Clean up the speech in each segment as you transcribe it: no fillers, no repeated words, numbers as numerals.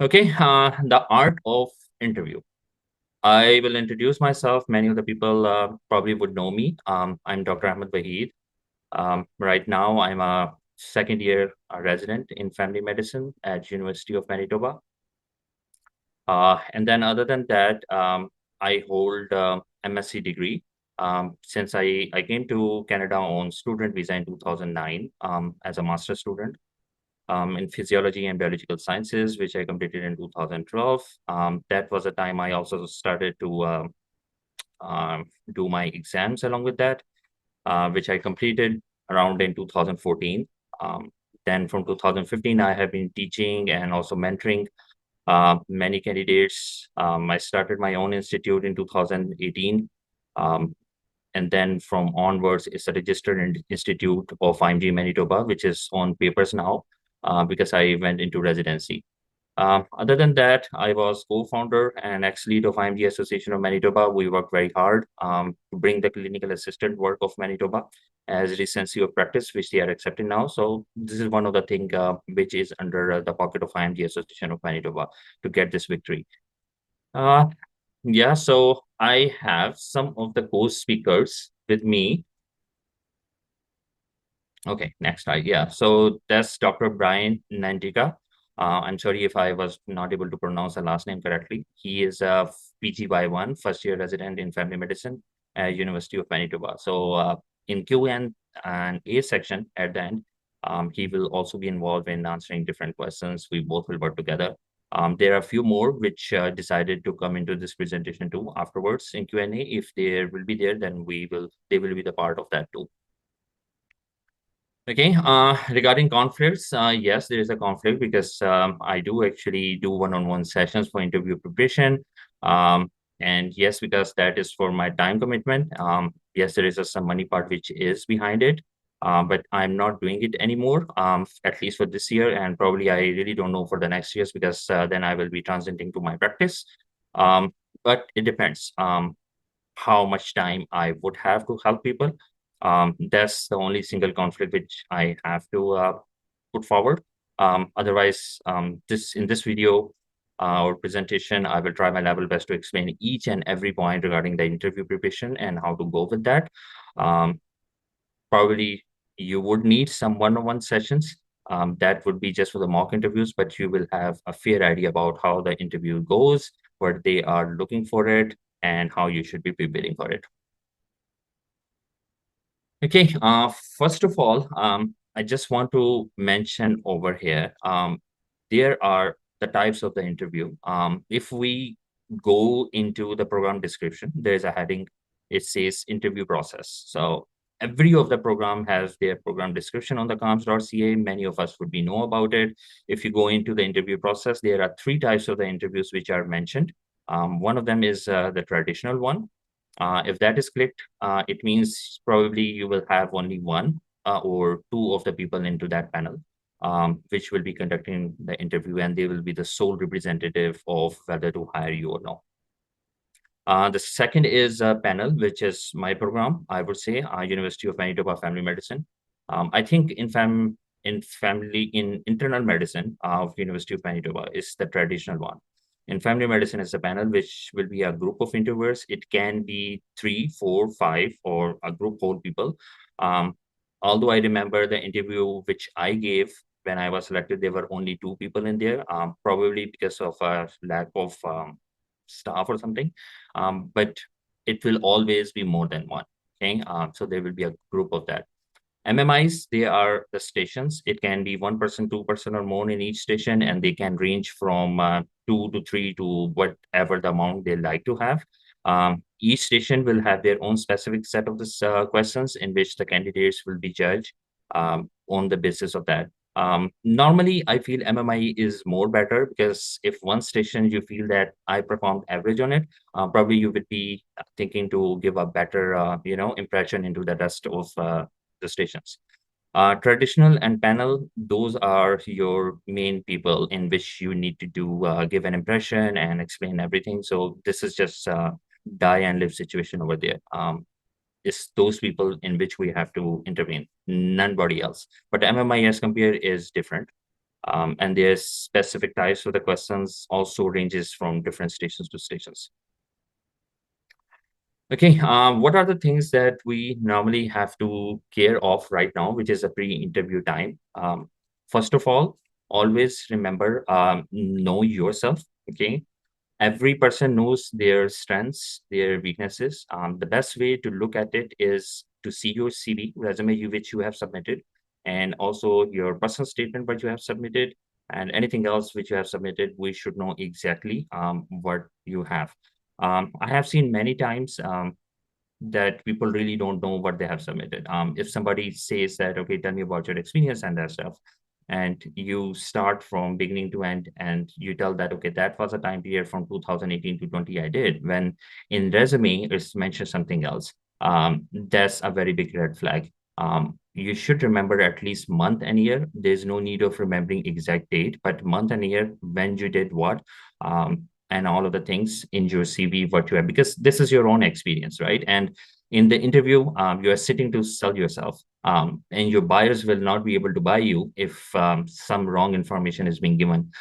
Okay, the art of interview. I will introduce myself. Many of the people probably would know me. I'm Dr. Ahmed Wahid. Right now, I'm a second year resident in family medicine at University of Manitoba. And then other than that, I hold MSc degree. Since I came to Canada on student visa in 2009 as a master student in physiology and biological sciences, which I completed in 2012. That was the time I also started to do my exams along with that, which I completed around in 2014. Um, then from 2015, I have been teaching and also mentoring many candidates. I started my own institute in 2018. Um, and then from onwards, it's a registered institute of IMG Manitoba, which is on papers now because I went into residency. Other than that, I was co-founder and ex-lead of IMG Association of Manitoba. We worked very hard to bring the clinical assistant work of Manitoba as recency of practice, which they are accepting now. So this is one of the things which is under the pocket of IMG Association of Manitoba to get this victory. Uh, yeah, so I have some of the co-speakers with me. Okay, next slide. Yeah, so that's Dr. Brian Nandiga. I'm sorry if I was not able to pronounce the last name correctly. He is a PGY1, first year resident in family medicine at University of Manitoba. So in Q and A section at the end, he will also be involved in answering different questions. We both will work together. There are a few more which decided to come into this presentation too afterwards in Q&A. If they will be there, then they will be the part of that too. Okay, regarding conflicts, yes, there is a conflict because I do actually do one-on-one sessions for interview preparation. And yes, because that is for my time commitment. Yes, there is some money part which is behind it, but I'm not doing it anymore, at least for this year. And probably I really don't know for the next years because then I will be transiting to my practice. But it depends. How much time I would have to help people. That's the only single conflict which I have to put forward. Otherwise, this in this video or presentation, I will try my level best to explain each and every point regarding the interview preparation and how to go with that. Um, Probably you would need some one-on-one sessions. That would be just for the mock interviews, but you will have a fair idea about how the interview goes, what they are looking for it, and how you should be preparing for it. Okay, first of all, I just want to mention over here, there are the types of the interview. If we go into the program description, there's a heading, it says interview process. So every of the program has their program description on the CaRMS.ca. Many of us would be know about it. If you go into the interview process, there are three types of the interviews which are mentioned. One of them is the traditional one. If that is clicked, it means probably you will have only one or two of the people into that panel, which will be conducting the interview, and they will be the sole representative of whether to hire you or not. The second is a panel, which is my program, I would say, University of Manitoba Family Medicine. I think in internal medicine of University of Manitoba is the traditional one. In family medicine is a panel which will be a group of interviewers. It can be 3, 4, 5, or a group whole people. Although I remember the interview which I gave when I was selected, there were only 2 people in there, probably because of a lack of staff or something. But it will always be more than one. Okay, so there will be a group of that. MMIs, they are the stations. It can be 1 person, 2 person, or more in each station, and they can range from 2 to 3 to whatever the amount they like to have. Each station will have their own specific set of this questions in which the candidates will be judged on the basis of that. Normally, I feel MMI is more better because if one station you feel that I performed average on it, probably you would be thinking to give a better, impression into the rest of the stations. Traditional and panel, those are your main people in which you need to do give an impression and explain everything. So this is just die and live situation over there. It's those people in which we have to intervene, nobody else. But MMI as compared is different. And there's specific types of the questions also ranges from different stations to stations. Okay, what are the things that we normally have to care of right now, which is a pre-interview time? First of all, always remember, know yourself. Okay, every person knows their strengths, their weaknesses. The best way to look at it is to see your CV, resume which you have submitted, and also your personal statement what you have submitted, and anything else which you have submitted. We should know exactly what you have. I have seen many times that people really don't know what they have submitted. If somebody says that, okay, tell me about your experience and that stuff, and you start from beginning to end, and you tell that, okay, that was a time period from 2018 to 20 I did, when in resume it's mentioned something else, that's a very big red flag. You should remember at least month and year. There's no need of remembering exact date, but month and year, when you did what, and all of the things in your CV, what you have, because this is your own experience, right? And in the interview, you are sitting to sell yourself, and your buyers will not be able to buy you if some wrong information is being given.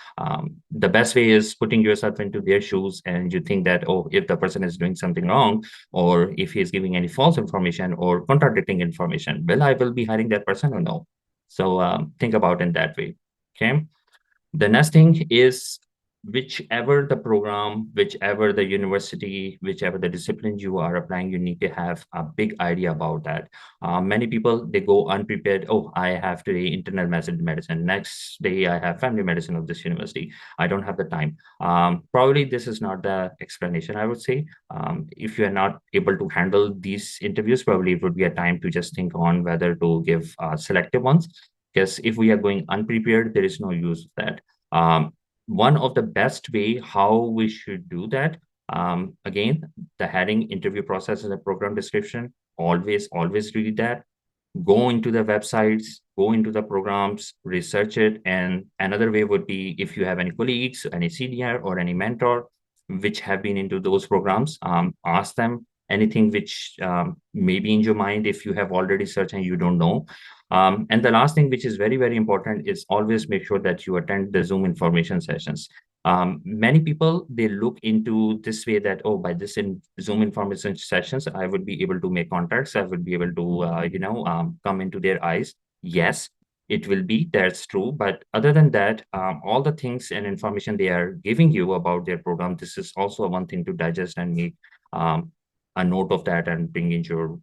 The best way is putting yourself into their shoes, and you think that, oh, if the person is doing something wrong, or if he is giving any false information or contradicting information, well, I will be hiring that person or no? So think about in that way. Okay. The next thing is, whichever the program, whichever the university, whichever the discipline you are applying, you need to have a big idea about that. Many people, they go unprepared. Oh, I have today internal medicine. Next day, I have family medicine of this university. I don't have the time. Probably this is not the explanation, I would say. If you are not able to handle these interviews, probably it would be a time to just think on whether to give selective ones, because if we are going unprepared, there is no use of that. One of the best way how we should do that, again, the heading, interview process, and the program description, always read that. Go into the websites, go into the programs, research it. And another way would be, if you have any colleagues, any senior or any mentor which have been into those programs, ask them anything which may be in your mind if you have already searched and you don't know. And the last thing, which is very important, is always make sure that you attend the Zoom information sessions. Many people, they look into this way that, oh, by this in Zoom information sessions, I would be able to make contacts. I would be able to, come into their eyes. Yes, it will be, that's true. But other than that, all the things and information they are giving you about their program, this is also one thing to digest and make um, a note of that and bring in your,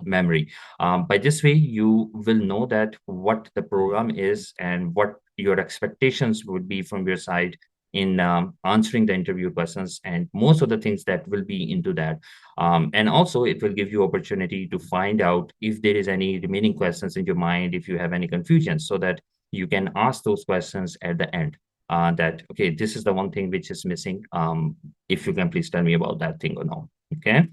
memory. By this way, you will know that what the program is and what your expectations would be from your side in answering the interview questions, and most of the things that will be into that. And also, it will give you opportunity to find out if there is any remaining questions in your mind, if you have any confusion, so that you can ask those questions at the end. That, okay, this is the one thing which is missing. If you can please tell me about that thing or no. Okay.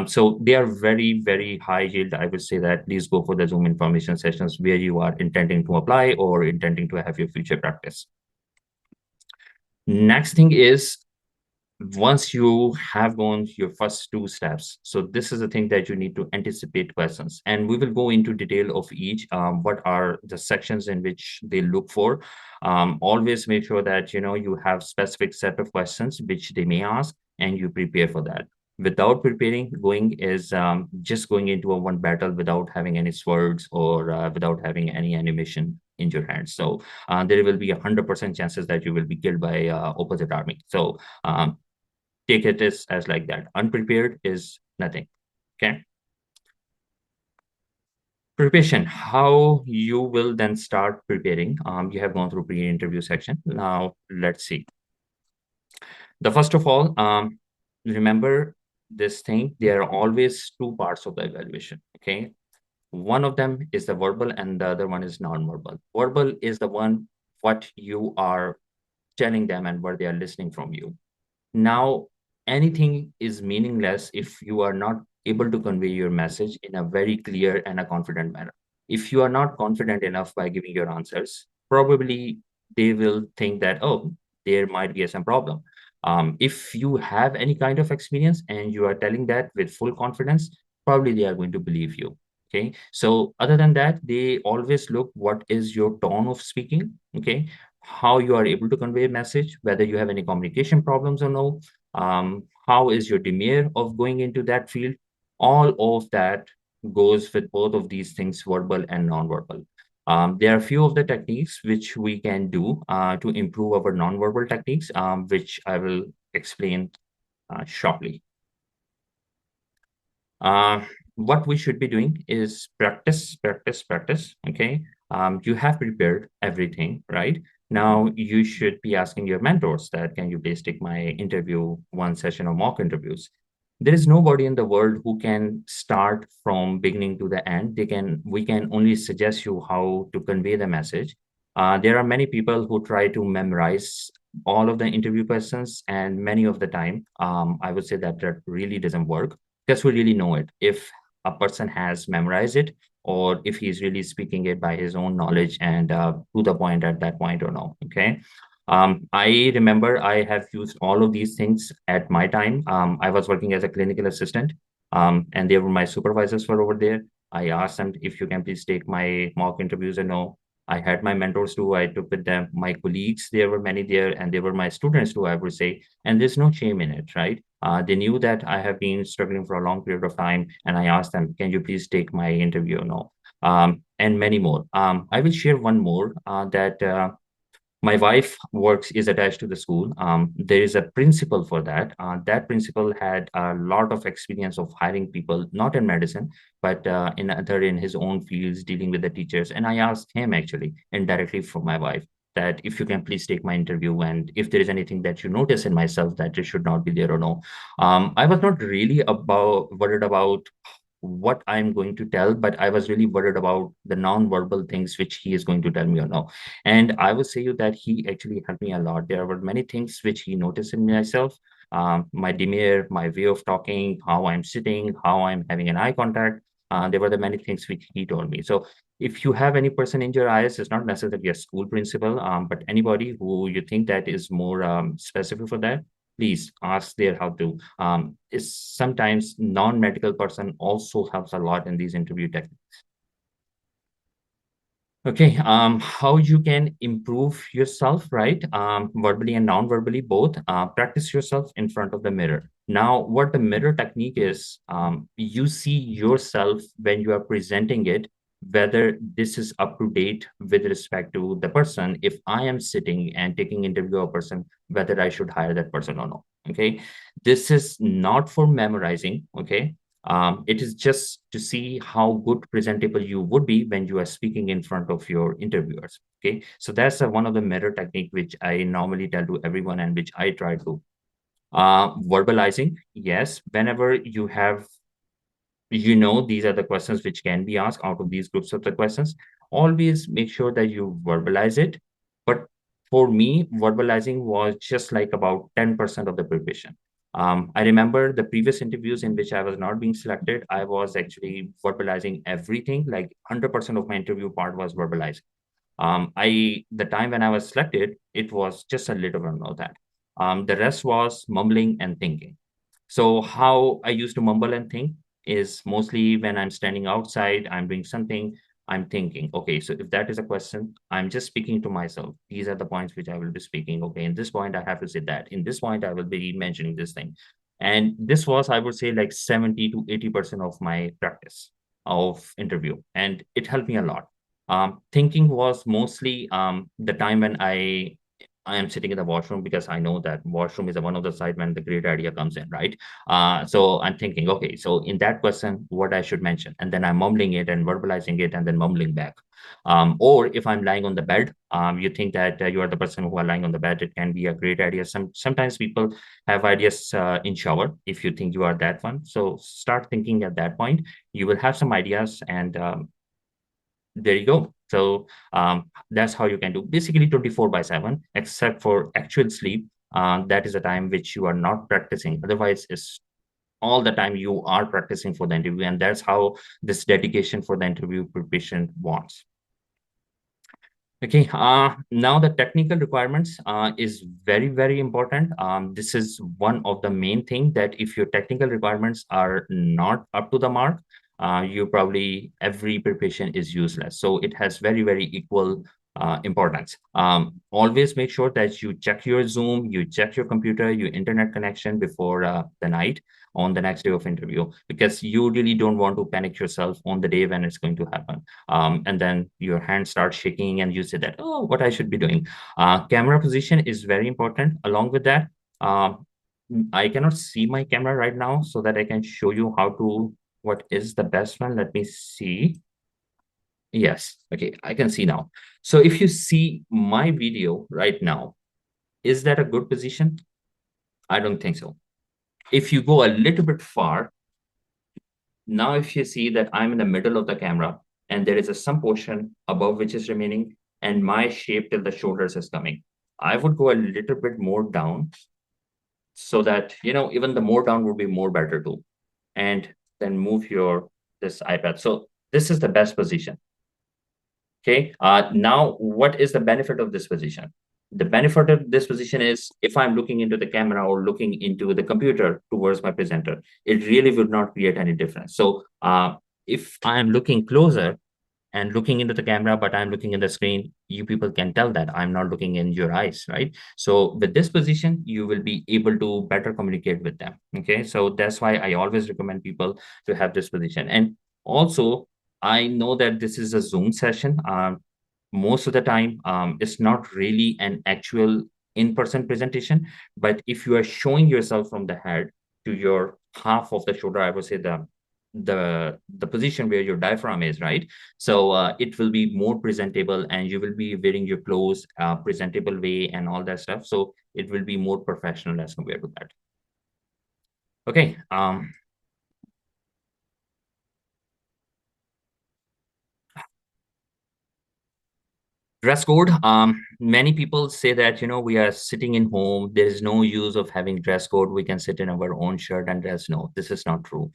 So they are very high yield. I would say that please go for the Zoom information sessions where you are intending to apply or intending to have your future practice. Next thing is, once you have gone your first two steps, so this is the thing that you need to anticipate questions, and we will go into detail of each, what are the sections in which they look for. Always make sure that you have specific set of questions which they may ask, and you prepare for that. Without preparing, going is just going into a one battle without having any swords, or without having any animation in your hands. So there will be 100% chances that you will be killed by opposite army. So take it as like that. Unprepared is nothing. Okay. Preparation, how you will then start preparing. You have gone through pre-interview section. Now let's see. The first of all, remember this thing, there are always two parts of the evaluation. Okay. One of them is the verbal and the other one is non-verbal. Verbal is the one what you are telling them and what they are listening from you. Now, anything is meaningless if you are not able to convey your message in a very clear and a confident manner. If you are not confident enough by giving your answers, probably they will think that, oh, there might be some problem. If you have any kind of experience and you are telling that with full confidence, probably they are going to believe you. Okay, so other than that, they always look what is your tone of speaking. Okay, how you are able to convey a message, whether you have any communication problems or no. How is your demeanor of going into that field? All of that goes with both of these things, verbal and non-verbal. There are a few of the techniques which we can do to improve our non-verbal techniques, which I will explain shortly. Uh, what we should be doing is practice, practice, practice. Okay. You have prepared everything, right? Now you should be asking your mentors that can you please take my interview, one session or mock interviews. There is nobody in the world who can start from beginning to the end. We can only suggest you how to convey the message. There are many people who try to memorize all of the interview questions, and many of the time, I would say that that really doesn't work because we really know it if a person has memorized it or if he's really speaking it by his own knowledge and to the point at that point or no. Okay. I remember I have used all of these things at my time. I was working as a clinical assistant, and they were my supervisors were over there. I asked them if you can please take my mock interviews or no. I had my mentors too. I took with them my colleagues. There were many there, and they were my students too, I would say. And there's no shame in it, right? They knew that I have been struggling for a long period of time, and I asked them, "Can you please take my interview or no?" And many more. I will share one more that my wife works is attached to the school. There is a principal for that. That principal had a lot of experience of hiring people, not in medicine, but in his own fields, dealing with the teachers. And I asked him actually indirectly from my wife that if you can please take my interview and if there is anything that you notice in myself that it should not be there or no. I was not really about worried about what I'm going to tell, but I was really worried about the non-verbal things which he is going to tell me or no. And I will say you that he actually helped me a lot. There were many things which he noticed in myself, my demeanor, my way of talking, how I'm sitting, how I'm having an eye contact. There were the many things which he told me. So if you have any person in your eyes, it's not necessarily a school principal, but anybody who you think that is more specific for that, please ask there how to. Is sometimes non-medical person also helps a lot in these interview techniques. Okay, how you can improve yourself, right? Verbally and non-verbally both. Practice yourself in front of the mirror. Now, what the mirror technique is, you see yourself when you are presenting it, whether this is up to date with respect to the person. If I am sitting and taking interview of a person, whether I should hire that person or not. Okay, this is not for memorizing. Okay, it is just to see how good presentable you would be when you are speaking in front of your interviewers. Okay, so that's one of the mirror technique which I normally tell to everyone and which I try to. Verbalizing, yes, whenever you have, these are the questions which can be asked out of these groups of the questions. Always make sure that you verbalize it. But for me, verbalizing was just like about 10% of the preparation. I remember the previous interviews in which I was not being selected. I was actually verbalizing everything, like 100% of my interview part was verbalizing. The time when I was selected, it was just a little bit of that. The rest was mumbling and thinking. So how I used to mumble and think is mostly when I'm standing outside, I'm doing something, I'm thinking, okay, so if that is a question, I'm just speaking to myself. These are the points which I will be speaking. Okay, in this point, I have to say that. In this point, I will be mentioning this thing. And this was, I would say, like 70 to 80% of my practice of interview. And it helped me a lot. Thinking was mostly the time when I am sitting in the washroom because I know that washroom is one of the side when the great idea comes in, right? So I'm thinking, okay, so in that question, what I should mention, and then I'm mumbling it and verbalizing it and then mumbling back. Or if I'm lying on the bed, you think that you are the person who are lying on the bed, it can be a great idea. Sometimes people have ideas in shower if you think you are that one. So start thinking at that point. You will have some ideas and there you go. So that's how you can do basically 24 by 7, except for actual sleep. That is a time which you are not practicing. Otherwise, it's all the time you are practicing for the interview. And that's how this dedication for the interview preparation wants. Okay, now the technical requirements is very, very important. This is one of the main thing that if your technical requirements are not up to the mark, you probably every preparation is useless. So it has very, very equal importance. Always make sure that you check your Zoom, you check your computer, your internet connection before the night on the next day of interview, because you really don't want to panic yourself on the day when it's going to happen. And then your hand starts shaking and you say that, oh, what I should be doing. Camera position is very important. Along with that, um, I cannot see my camera right now so that I can show you how to, what is the best one. Let me see. Yes. Okay, I can see now. So if you see my video right now, is that a good position? I don't think so. If you go a little bit far, now if you see that I'm in the middle of the camera and there is a some portion above which is remaining and my shape till the shoulders is coming, I would go a little bit more down so that, even the more down would be more better too. And then move your this iPad. So this is the best position. Okay. Now, what is the benefit of this position? The benefit of this position is if I'm looking into the camera or looking into the computer towards my presenter, it really would not create any difference. So if I'm looking closer and looking into the camera, but I'm looking in the screen, you people can tell that I'm not looking in your eyes, right? So with this position, you will be able to better communicate with them. Okay. So that's why I always recommend people to have this position. And also, I know that this is a Zoom session. Most of the time, it's not really an actual in-person presentation, but if you are showing yourself from the head to your half of the shoulder, I would say the position where your diaphragm is, right? So it will be more presentable and you will be wearing your clothes presentable way and all that stuff. So it will be more professional as compared to that. Okay. Dress code. Many people say that, we are sitting in home. There is no use of having dress code. We can sit in our own shirt and dress. No, this is not true.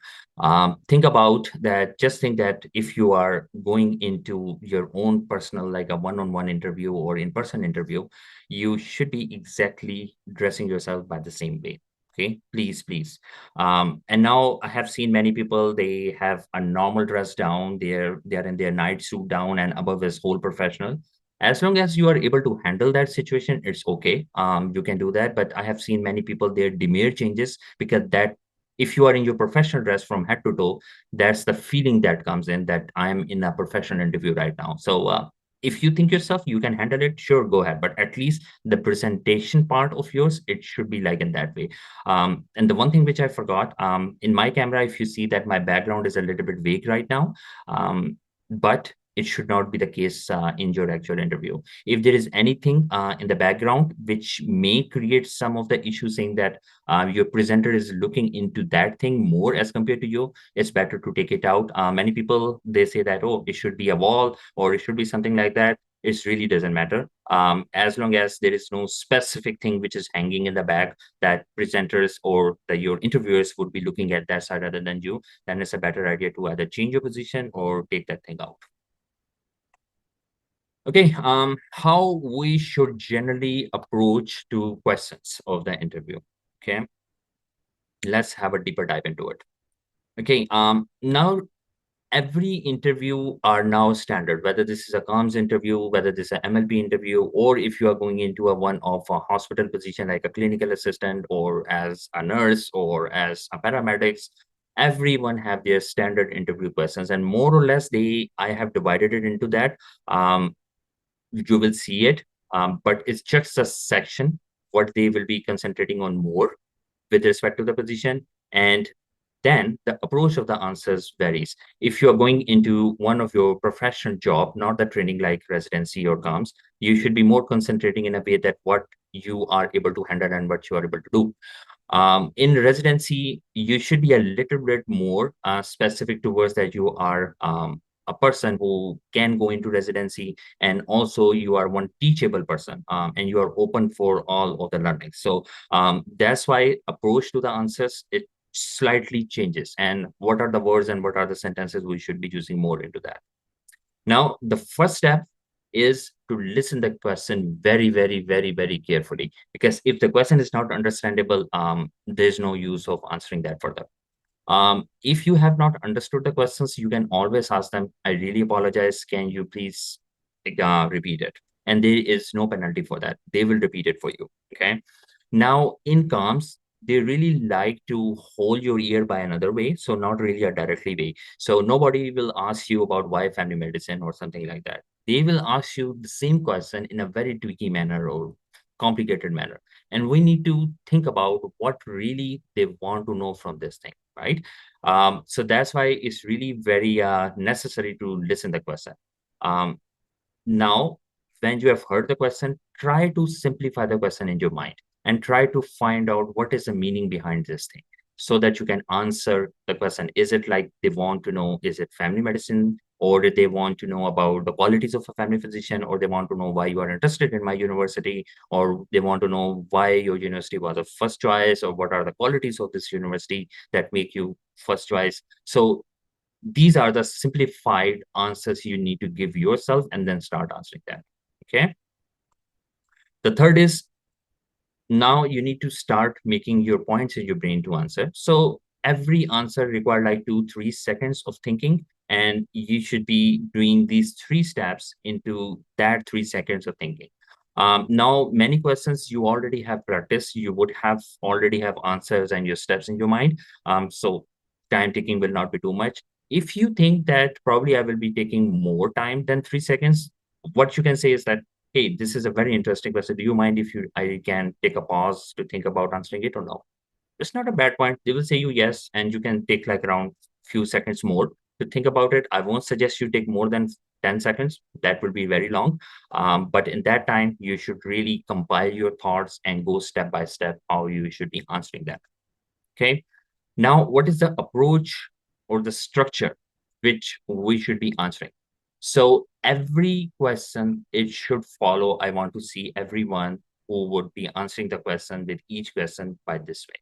Think about that. Just think that if you are going into your own personal, like a one-on-one interview or in-person interview, you should be exactly dressing yourself by the same way. Okay, please, please. And now I have seen many people, they have a normal dress down, they're in their night suit down and above is whole professional. As long as you are able to handle that situation, it's okay. You can do that. But I have seen many people, their demeanor changes because that if you are in your professional dress from head to toe, that's the feeling that comes in that I'm in a professional interview right now. So if you think yourself you can handle it, sure, go ahead. But at least the presentation part of yours, it should be like in that way. And the one thing which I forgot, in my camera, if you see that my background is a little bit vague right now, but it should not be the case in your actual interview. If there is anything in the background which may create some of the issues, saying that your presenter is looking into that thing more as compared to you, it's better to take it out. Many people, they say that, oh, it should be a wall or it should be something like that. It really doesn't matter. As long as there is no specific thing which is hanging in the back that presenters or your interviewers would be looking at that side other than you, then it's a better idea to either change your position or take that thing out. Okay, how we should generally approach to questions of the interview. Okay, let's have a deeper dive into it. Okay, now every interview are now standard, whether this is a CaRMS interview, whether this is an MLP interview, or if you are going into a one of a hospital position like a clinical assistant or as a nurse or as a paramedics, everyone have their standard interview questions, and more or less I have divided it into that. You will see it, but it's just a section what they will be concentrating on more with respect to the position. And then the approach of the answers varies. If you're going into one of your professional job, not the training like residency or CaRMS, you should be more concentrating in a way that what you are able to handle and what you are able to do. In residency, you should be a little bit more specific towards that you are a person who can go into residency, and also you are one teachable person, and you are open for all of the learning. So that's why approach to the answers, it slightly changes, and what are the words and what are the sentences we should be using more into that. Now, the first step is to listen the question very, very, very, very carefully, because if the question is not understandable, there's no use of answering that further. If you have not understood the questions, you can always ask them, I really apologize. Can you please repeat it? And there is no penalty for that. They will repeat it for you. Okay. Now, in CaRMS, they really like to hold your ear by another way. So not really a directly way. So nobody will ask you about why family medicine or something like that. They will ask you the same question in a very tricky manner or complicated manner. And we need to think about what really they want to know from this thing, right? So that's why it's really very necessary to listen the question. Um, Now, when you have heard the question, try to simplify the question in your mind and try to find out what is the meaning behind this thing so that you can answer the question. Is it like they want to know, is it family medicine? Or did they want to know about the qualities of a family physician? Or they want to know why you are interested in my university? Or they want to know why your university was a first choice? Or what are the qualities of this university that make you first choice? So these are the simplified answers you need to give yourself and then start answering them. Okay. The third is now you need to start making your points in your brain to answer. So every answer require like 2-3 seconds of thinking, and you should be doing these 3 steps into that 3 seconds of thinking. Now, many questions you already have practiced, you would have already have answers and your steps in your mind. So time taking will not be too much. If you think that probably I will be taking more time than 3 seconds, what you can say is that, hey, this is a very interesting question. Do you mind if I can take a pause to think about answering it or no? It's not a bad point. They will say you yes, and you can take like around few seconds more to think about it. I won't suggest you take more than 10 seconds. That will be very long. But in that time, you should really compile your thoughts and go step by step how you should be answering that. Okay. Now, what is the approach or the structure which we should be answering? So every question, it should follow. I want to see everyone who would be answering the question with each question by this way.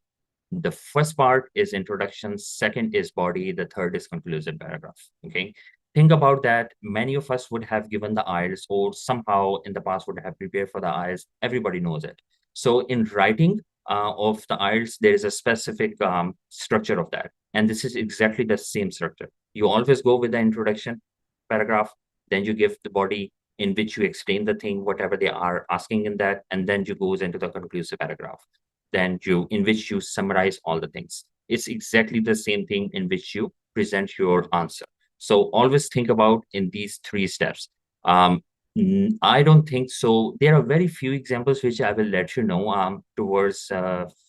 The first part is introduction, second is body, the third is conclusive paragraph. Okay. Think about that. Many of us would have given the IELTS or somehow in the past would have prepared for the IELTS. Everybody knows it. So in writing of the IELTS, there is a specific structure of that. And this is exactly the same structure. You always go with the introduction paragraph, then you give the body in which you explain the thing, whatever they are asking in that, and then you goes into the conclusive paragraph then you in which you summarize all the things. It's exactly the same thing in which you present your answer. So always think about in these 3 steps. I don't think so. There are very few examples which I will let you know towards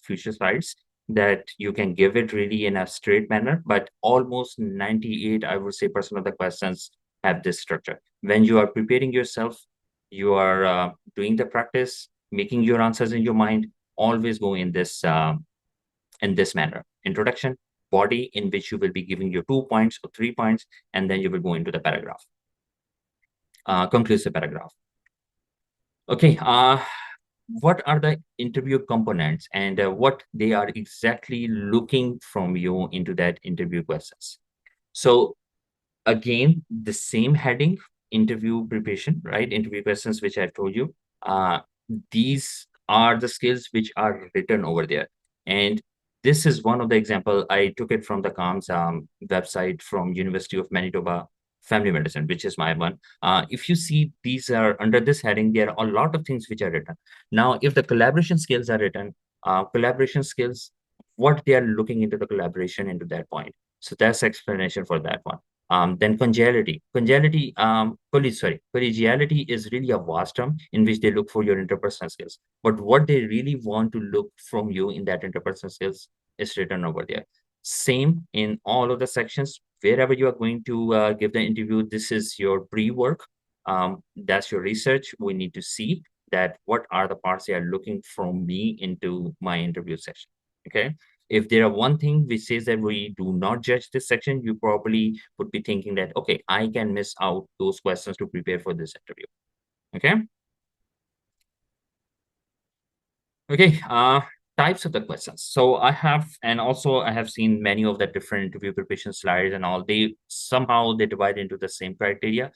future slides that you can give it really in a straight manner, but almost 98, I would say, percent of the questions have this structure. When you are preparing yourself, you are doing the practice, making your answers in your mind, always go in this manner. Introduction, body, in which you will be giving your 2 points or 3 points, and then you will go into the paragraph, conclusive paragraph. Okay, what are the interview components and what they are exactly looking from you into that interview questions? So again, the same heading, interview preparation, right? Interview questions, which I told you. These are the skills which are written over there. And this is one of the example. I took it from the CaRMS website from University of Manitoba Family Medicine, which is my one. If you see, these are under this heading, there are a lot of things which are written. Now, if the collaboration skills are written, collaboration skills, what they are looking into the collaboration into that point. So that's explanation for that one. Then congeality. Collegiality is really a vast term in which they look for your interpersonal skills. But what they really want to look from you in that interpersonal skills is written over there. Same in all of the sections. Wherever you are going to give the interview, this is your pre-work. That's your research. We need to see that what are the parts they are looking from me into my interview session. Okay. If there are one thing which says that we do not judge this section, you probably would be thinking that, okay, I can miss out those questions to prepare for this interview. Okay. Okay. Types of the questions. So I have, and also I have seen many of the different interview preparation slides and all. They somehow they divide into the same criteria.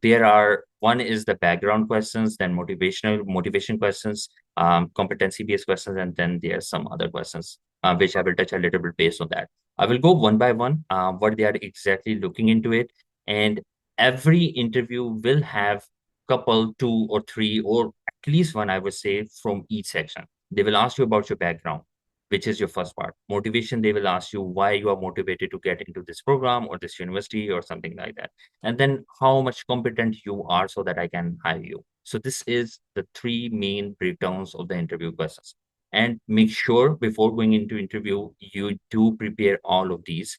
There are one is the background questions, then motivation questions, competency based questions, and then there are some other questions which I will touch a little bit based on that. I will go one by one, what they are exactly looking into it. And every interview will have couple, two or three, or at least one, I would say, from each section. They will ask you about your background, which is your first part. Motivation, they will ask you why you are motivated to get into this program or this university or something like that. And then how much competent you are so that I can hire you. So this is the three main breakdowns of the interview questions. And make sure before going into interview, you do prepare all of these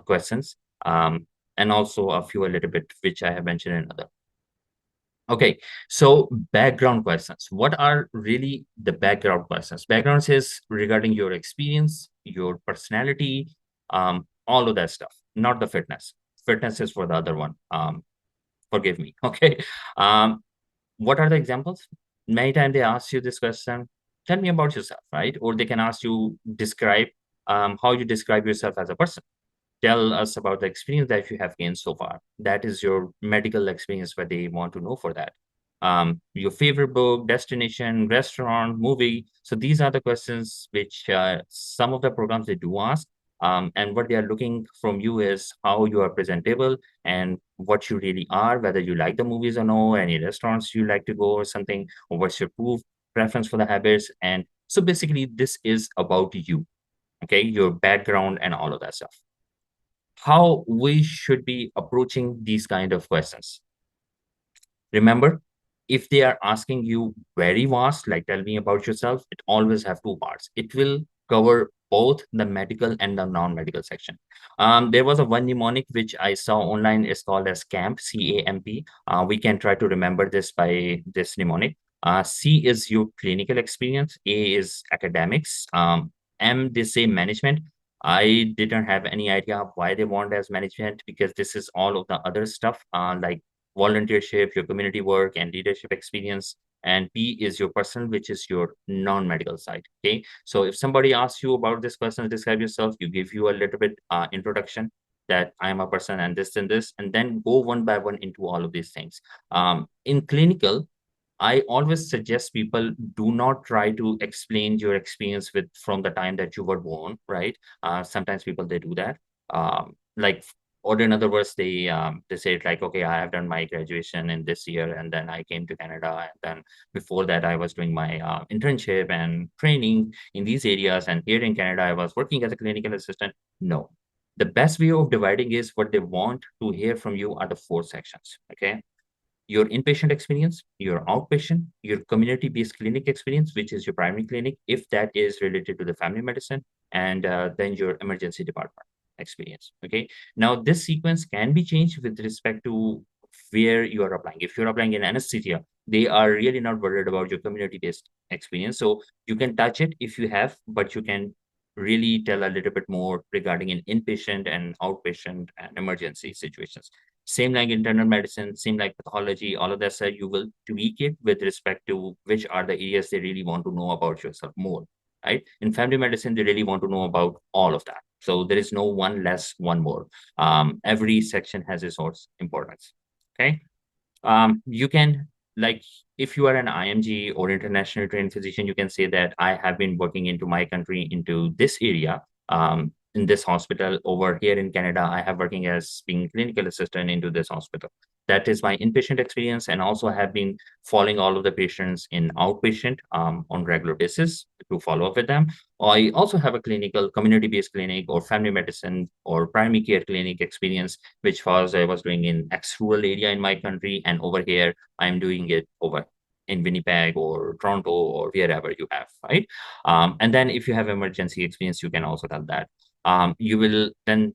questions, and also a few a little bit, which I have mentioned in other. Okay, so background questions. What are really the background questions? Backgrounds is regarding your experience, your personality, all of that stuff, not the fitness. Fitness is for the other one. Forgive me. Okay. Um, what are the examples? Many times they ask you this question, tell me about yourself, right? Or they can ask you, describe how you describe yourself as a person. Tell us about the experience that you have gained so far. That is your medical experience, what they want to know for that. Your favorite book, destination, restaurant, movie. So these are the questions which some of the programs they do ask. And what they are looking from you is how you are presentable and what you really are, whether you like the movies or no, any restaurants you like to go or something, or what's your preference for the habits. And so basically, this is about you, okay, your background and all of that stuff. How we should be approaching these kind of questions. Remember, if they are asking you very vast, like tell me about yourself, it always have two parts. It will cover both the medical and the non-medical section. There was a one mnemonic which I saw online is called as CAMP, C-A-M-P. We can try to remember this by this mnemonic. C is your clinical experience, A is academics, M, they say management. I didn't have any idea why they want as management, because this is all of the other stuff, like volunteership, your community work, and leadership experience. And P is your personal, which is your non-medical side. Okay. So if somebody asks you about this person, describe yourself, you give you a little bit introduction that I am a person and this, and then go one by one into all of these things. In clinical, I always suggest people do not try to explain your experience with from the time that you were born, right? Sometimes people they do that. Like, or in other words, they say it like, okay, I have done my graduation in this year, and then I came to Canada, and then before that I was doing my internship and training in these areas, and here in Canada I was working as a clinical assistant. No, the best way of dividing is what they want to hear from you are the four sections. Okay, your inpatient experience, your outpatient, your community-based clinic experience, which is your primary clinic, if that is related to the family medicine, and then your emergency department experience. Okay. Now, this sequence can be changed with respect to where you are applying. If you're applying in anesthesia, they are really not worried about your community-based experience. So you can touch it if you have, but you can really tell a little bit more regarding an inpatient and outpatient and emergency situations. Same like internal medicine, same like pathology, all of that said, you will tweak it with respect to which are the areas they really want to know about yourself more, right? In family medicine, they really want to know about all of that. So there is no one less, one more. Every section has its own importance, okay? You can, like, if you are an IMG or international trained physician, you can say that I have been working into my country into this area, in this hospital. Over here in Canada, I have working as being clinical assistant into this hospital. That is my inpatient experience, and also have been following all of the patients in outpatient on regular basis to follow up with them. I also have a clinical community-based clinic or family medicine or primary care clinic experience, which was I was doing in ex-rural area in my country, and over here I'm doing it over in Winnipeg or Toronto or wherever you have, right? And then if you have emergency experience, you can also tell that. You will then,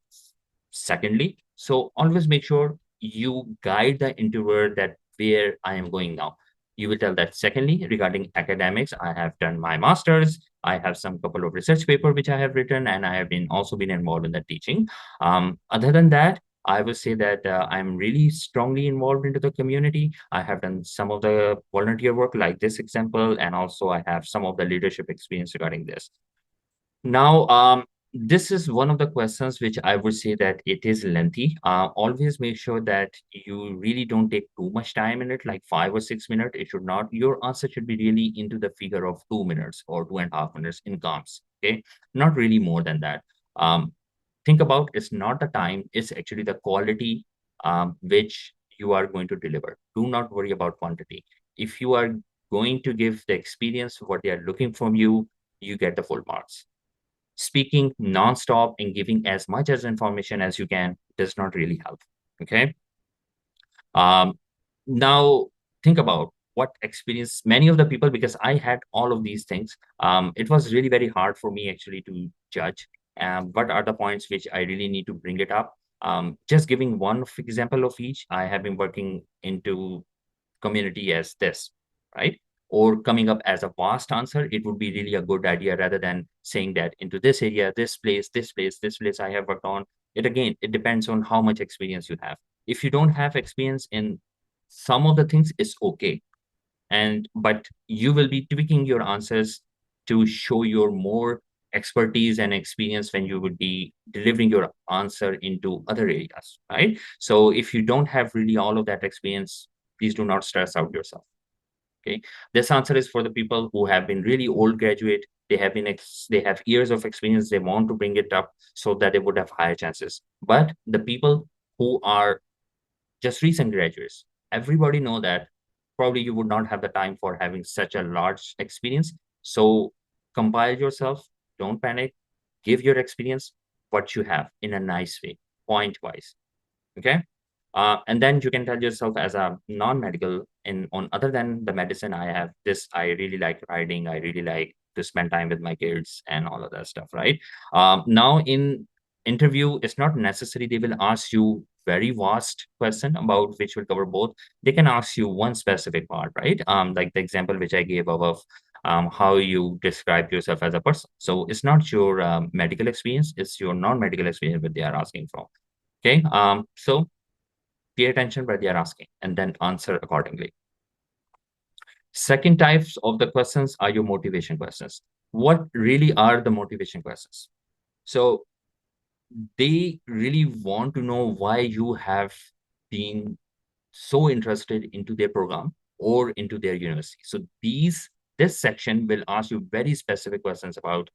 secondly, so always make sure you guide the interviewer that where I am going now. You will tell that. Secondly, regarding academics, I have done my master's. I have some couple of research paper which I have written, and I have been also been involved in the teaching. Other than that, I will say that I'm really strongly involved into the community. I have done some of the volunteer work like this example, and also I have some of the leadership experience regarding this. Now, this is one of the questions which I would say that it is lengthy. Always make sure that you really don't take too much time in it, like 5 or 6 minutes. It should not, your answer should be really into the figure of 2 minutes or 2.5 minutes in CaRMS. Okay. Not really more than that. think about, it's not the time, it's actually the quality which you are going to deliver. Do not worry about quantity. If you are going to give the experience what they are looking from you, you get the full marks. Speaking nonstop and giving as much as information as you can does not really help. Okay. Um, Now think about what experience many of the people, because I had all of these things. It was really very hard for me actually to judge. What are the points which I really need to bring it up? Just giving one example of each, I have been working into community as this, right? Or coming up as a vast answer, it would be really a good idea rather than saying that into this area, this place, this place, this place I have worked on. It again, it depends on how much experience you have. If you don't have experience in some of the things, it's okay. But you will be tweaking your answers to show your more expertise and experience when you would be delivering your answer into other areas, right? So if you don't have really all of that experience, please do not stress out yourself. Okay, this answer is for the people who have been really old graduate. They have years of experience. They want to bring it up so that they would have higher chances. But the people who are just recent graduates, everybody know that probably you would not have the time for having such a large experience. So compile yourself, don't panic, give your experience what you have in a nice way, point wise. Okay. And then you can tell yourself as a non-medical, in on other than the medicine, I have this, I really like riding, I really like to spend time with my kids and all of that stuff, right? Now in interview, it's not necessary they will ask you very vast question about which will cover both. They can ask you one specific part, right? Like the example which I gave above, how you describe yourself as a person. So it's not your medical experience, it's your non-medical experience that they are asking for. Okay. So pay attention where they are asking and then answer accordingly. Second types of the questions are your motivation questions. What really are the motivation questions? So they really want to know why you have been so interested into their program or into their university. So this section will ask you very specific questions about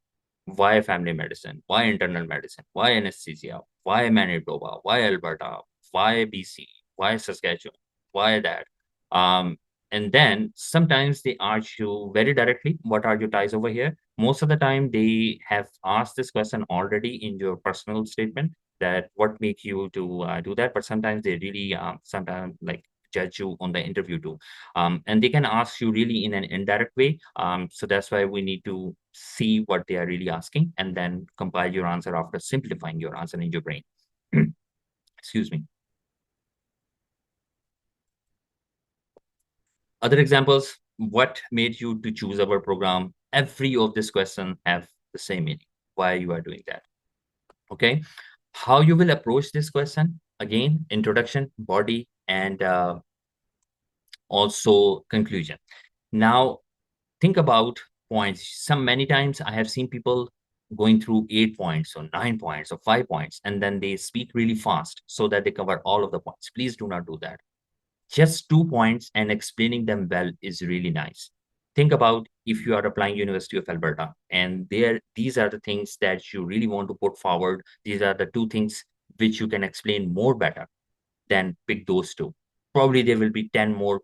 why family medicine, why internal medicine, why anesthesia, why Manitoba, why Alberta, why BC, why Saskatchewan, why that. Um, and then sometimes they ask you very directly, what are your ties over here? Most of the time they have asked this question already in your personal statement, that what make you to do that. But sometimes they really sometimes like judge you on the interview too. And they can ask you really in an indirect way. So that's why we need to see what they are really asking and then compile your answer after simplifying your answer in your brain. Excuse me. Other examples, what made you to choose our program? Every of this question have the same meaning, why you are doing that. Okay. How you will approach this question? Again, introduction, body, and also conclusion. Now, think about points. Many times I have seen people going through 8 points or 9 points or 5 points, and then they speak really fast so that they cover all of the points. Please do not do that. Just 2 points and explaining them well is really nice. Think about if you are applying University of Alberta and these are the things that you really want to put forward. These are the two things which you can explain more better, then pick those two. Probably there will be 10 more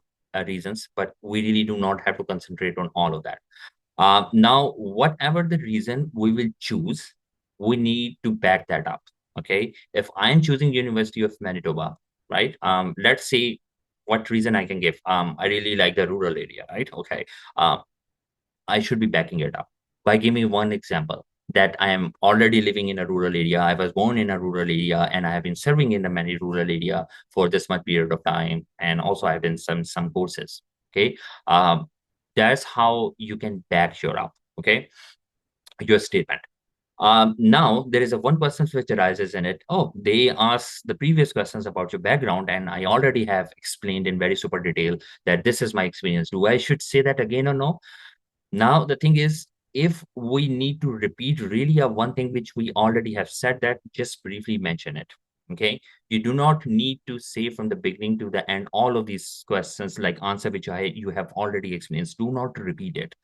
reasons, but we really do not have to concentrate on all of that. Now, whatever the reason we will choose, we need to back that up. Okay. If I'm choosing University of Manitoba, right? Let's say what reason I can give. I really like the rural area, right? Okay. Um, I should be backing it up by giving one example that I am already living in a rural area. I was born in a rural area and I have been serving in a many rural area for this much period of time. And also I've been some courses. Okay. Um, that's how you can back your up. Okay. Your statement. Now there is a one question which arises in it. Oh, they ask the previous questions about your background, and I already have explained in very super detail that this is my experience. Do I should say that again or no? Now, the thing is, if we need to repeat really a one thing which we already have said, that just briefly mention it. Okay. You do not need to say from the beginning to the end all of these questions like answer which you have already experienced. Do not repeat it.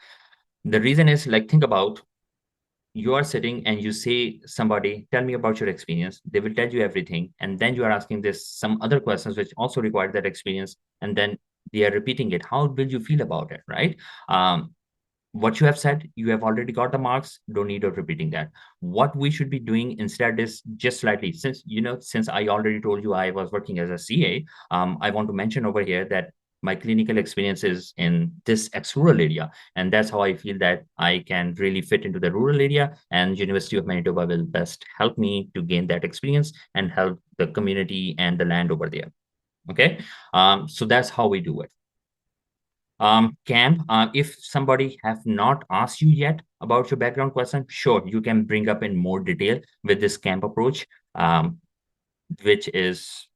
The reason is like think about you are sitting and you say somebody, tell me about your experience, they will tell you everything, and then you are asking this some other questions which also require that experience, and then they are repeating it. How will you feel about it, right? What you have said, you have already got the marks, don't need of repeating that. What we should be doing instead is just slightly, since since I already told you I was working as a CA, I want to mention over here that my clinical experience is in this ex-rural area, and that's how I feel that I can really fit into the rural area, and University of Manitoba will best help me to gain that experience and help the community and the land over there. Okay. So that's how we do it. Cam, if somebody have not asked you yet about your background question, sure, you can bring up in more detail with this camp approach, um, which is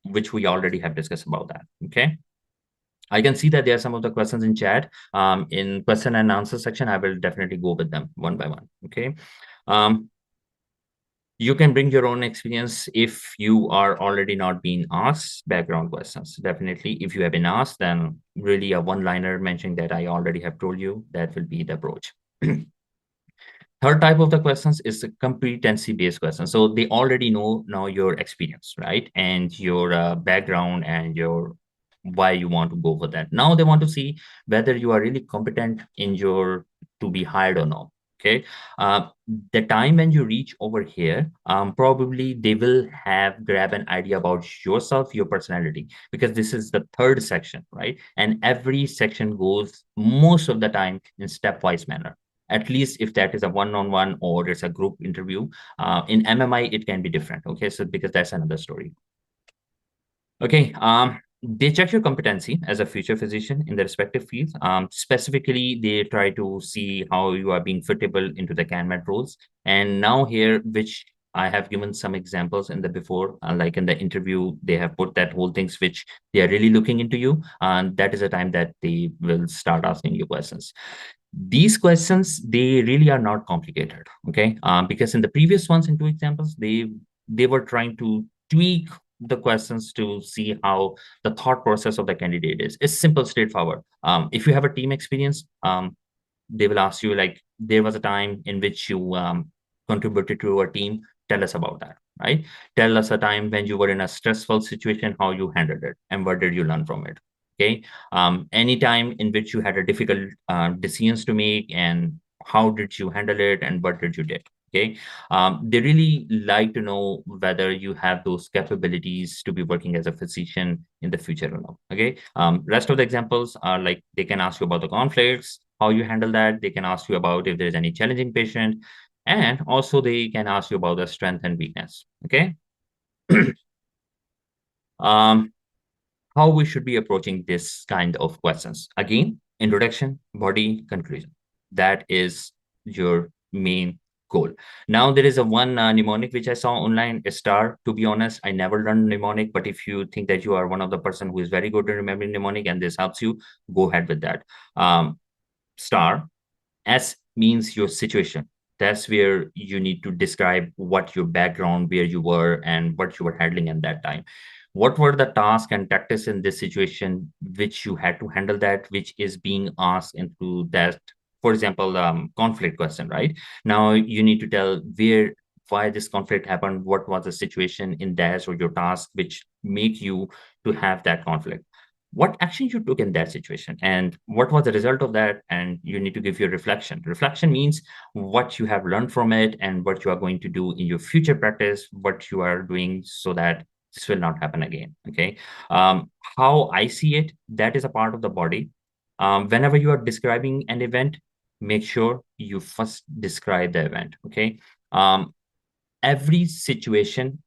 which we already have discussed about that. Okay. I can see that there are some of the questions in chat. In question and answer section, I will definitely go with them one by one. Okay. Um, you can bring your own experience if you are already not being asked background questions. Definitely, if you have been asked, then really a one-liner mentioning that I already have told you, that will be the approach. Third type of the questions is the competency-based questions. So they already know now your experience, right? And your background and your why you want to go for that. Now they want to see whether you are really competent in your to be hired or not. Okay. Uh, the time when you reach over here, probably they will have grab an idea about yourself, your personality, because this is the third section, right? And every section goes most of the time in stepwise manner, at least if that is a one-on-one or it's a group interview. In MMI, it can be different. Okay, so because that's another story. Okay, they check your competency as a future physician in the respective fields. Specifically, they try to see how you are being fittable into the CanMed roles. And now here, which I have given some examples in the before, like in the interview, they have put that whole things which they are really looking into you. And that is the time that they will start asking you questions. These questions, they really are not complicated. Okay, because in the previous ones, in two examples, they were trying to tweak the questions to see how the thought process of the candidate is. It's simple, straightforward. If you have a team experience, they will ask you like, there was a time in which you contributed to a team, tell us about that, right? Tell us a time when you were in a stressful situation, how you handled it, and what did you learn from it. Okay. Any time in which you had a difficult decisions to make, and how did you handle it, and what did you did. Okay. They really like to know whether you have those capabilities to be working as a physician in the future or not. Okay. Rest of the examples are like, they can ask you about the conflicts, how you handle that. They can ask you about if there's any challenging patient, and also they can ask you about the strength and weakness. Okay. um, how we should be approaching this kind of questions. Again, introduction, body, conclusion. That is your main goal. Now, there is a one mnemonic which I saw online, a star. To be honest, I never learned mnemonic, but if you think that you are one of the person who is very good at remembering mnemonic and this helps you, go ahead with that. Star, S means your situation. That's where you need to describe what your background, where you were, and what you were handling at that time. What were the tasks and tactics in this situation which you had to handle that, which is being asked into that, for example, conflict question, right? Now you need to tell where, why this conflict happened, what was the situation in that or your task which make you to have that conflict, what action you took in that situation, and what was the result of that. And you need to give your reflection means what you have learned from it and what you are going to do in your future practice, what you are doing so that this will not happen again. Okay. How I see it, that is a part of the body. Whenever you are describing an event, make sure you first describe the event. Okay. Every situation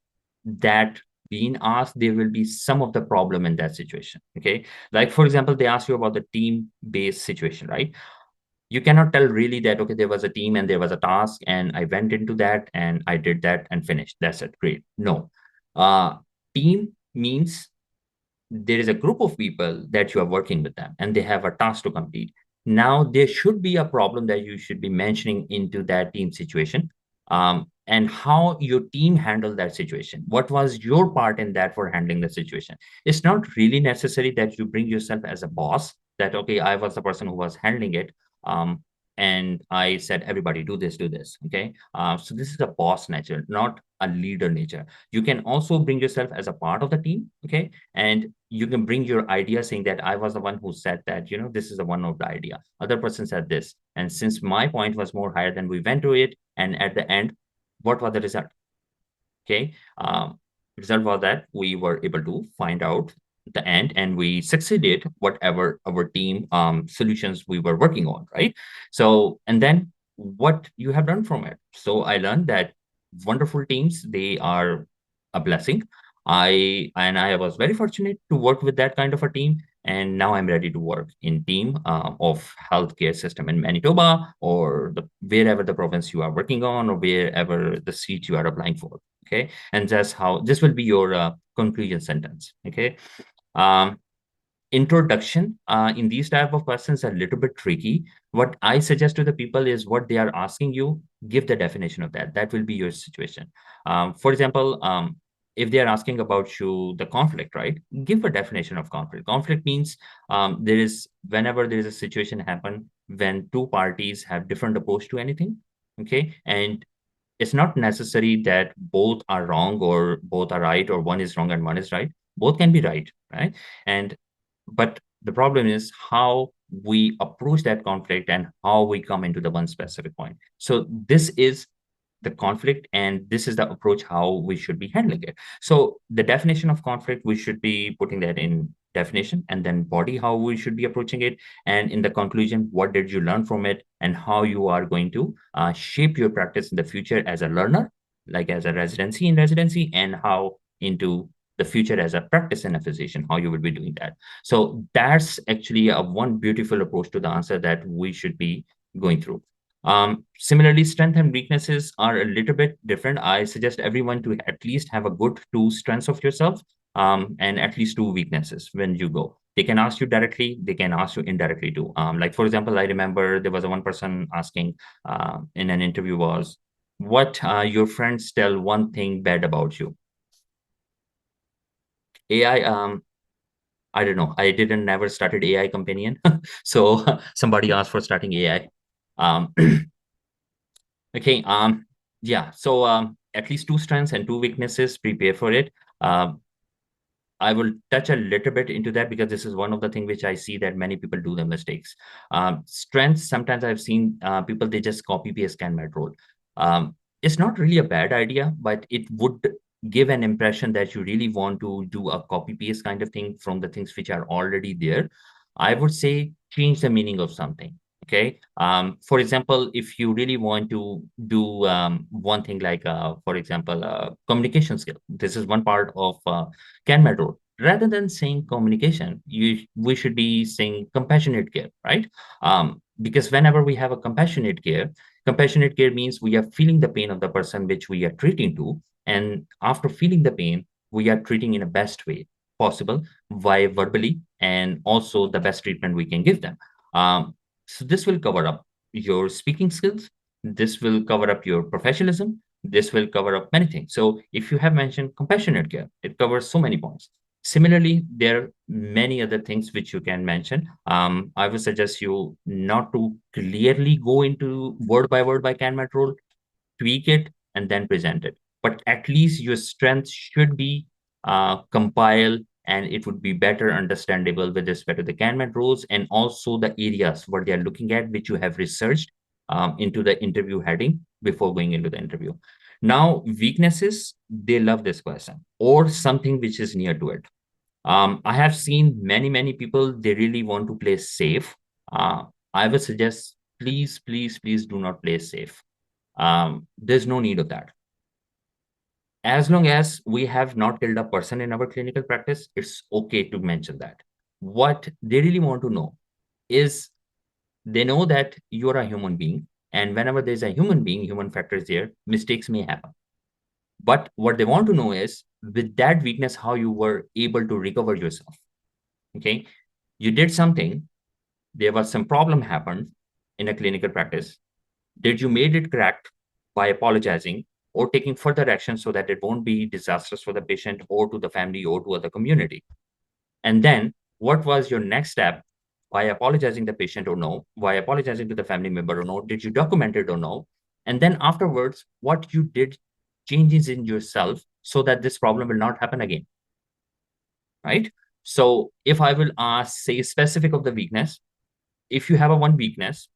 that being asked, there will be some of the problem in that situation. Okay. Like, for example, they ask you about the team-based situation, right? You cannot tell really that, okay, there was a team and there was a task and I went into that and I did that and finished. That's it. Great. No. Team means there is a group of people that you are working with them and they have a task to complete. Now, there should be a problem that you should be mentioning into that team situation, and how your team handled that situation. What was your part in that for handling the situation? It's not really necessary that you bring yourself as a boss, that, okay, I was the person who was handling it. Um, and I said, everybody do this, do this. Okay. So this is a boss nature, not a leader nature. You can also bring yourself as a part of the team. Okay. And you can bring your idea saying that I was the one who said that, this is the one of the idea. Other person said this. And since my point was more higher than we went to it, and at the end, what was the result? Okay. Result was that we were able to find out the end and we succeeded whatever our team solutions we were working on, right? So, and then what you have done from it. So I learned that wonderful teams, they are a blessing. I was very fortunate to work with that kind of a team. And now I'm ready to work in team of healthcare system in Manitoba, or wherever the province you are working on, or wherever the seat you are applying for. Okay. And that's how this will be your conclusion sentence. Okay. um, Introduction in these type of questions are a little bit tricky. What I suggest to the people is what they are asking you, give the definition of that will be your situation. For example, if they are asking about you the conflict, right, give a definition of conflict means there is whenever there is a situation happen when two parties have different approach to anything. Okay. And it's not necessary that both are wrong or both are right, or one is wrong and one is right. Both can be right, right? And but the problem is how we approach that conflict and how we come into the one specific point. So this is the conflict, and this is the approach how we should be handling it. So the definition of conflict, we should be putting that in definition, and then body, how we should be approaching it, and in the conclusion, what did you learn from it, and how you are going to shape your practice in the future as a learner, like as a residency, and how into the future as a practice and a physician, how you would be doing that. So that's actually a one beautiful approach to the answer that we should be going through. Similarly, strength and weaknesses are a little bit different. I suggest everyone to at least have a good two strengths of yourself, and at least two weaknesses when you go. They can ask you directly, they can ask you indirectly too. Like, for example, I remember there was a one person asking in an interview was, what your friends tell one thing bad about you? AI, I don't know. I didn't never started AI companion. So somebody asked for starting AI. Um, Okay. Yeah. So at least two strengths and two weaknesses. Prepare for it. Um, I will touch a little bit into that because this is one of the things which I see that many people do the mistakes. Strengths. Sometimes I've seen people they just copy paste CanMed role. It's not really a bad idea, but it would give an impression that you really want to do a copy paste kind of thing from the things which are already there. I would say change the meaning of something. Okay. For example, if you really want to do one thing like, for example, communication skill, this is one part of CanMed role. Rather than saying communication, we should be saying compassionate care, right? Because whenever we have a compassionate care means we are feeling the pain of the person which we are treating to, and after feeling the pain, we are treating in a best way possible, via verbally, and also the best treatment we can give them. So this will cover up your speaking skills. This will cover up your professionalism. This will cover up many things. So if you have mentioned compassionate care, it covers so many points. Similarly, there are many other things which you can mention. I would suggest you not to clearly go into word by CanMed role, tweak it, and then present it. But at least your strength should be compiled, and it would be better understandable with respect to the CanMed rules and also the areas what they are looking at, which you have researched into the interview heading before going into the interview. Now, weaknesses, they love this question or something which is near to it. I have seen many people, they really want to play safe. Uh, I would suggest, please do not play safe. There's no need of that. As long as we have not killed a person in our clinical practice, it's okay to mention that. What they really want to know is they know that you're a human being, and whenever there's a human being, human factor is there, mistakes may happen. But what they want to know is with that weakness, how you were able to recover yourself. Okay. You did something, there was some problem happened in a clinical practice. Did you made it correct by apologizing or taking further action so that it won't be disastrous for the patient or to the family or to other community? And then what was your next step by apologizing to the patient or no, by apologizing to the family member or no, did you document it or no? And then afterwards, what you did changes in yourself so that this problem will not happen again, right? So if I will ask, say, specific of the weakness, if you have a one weakness,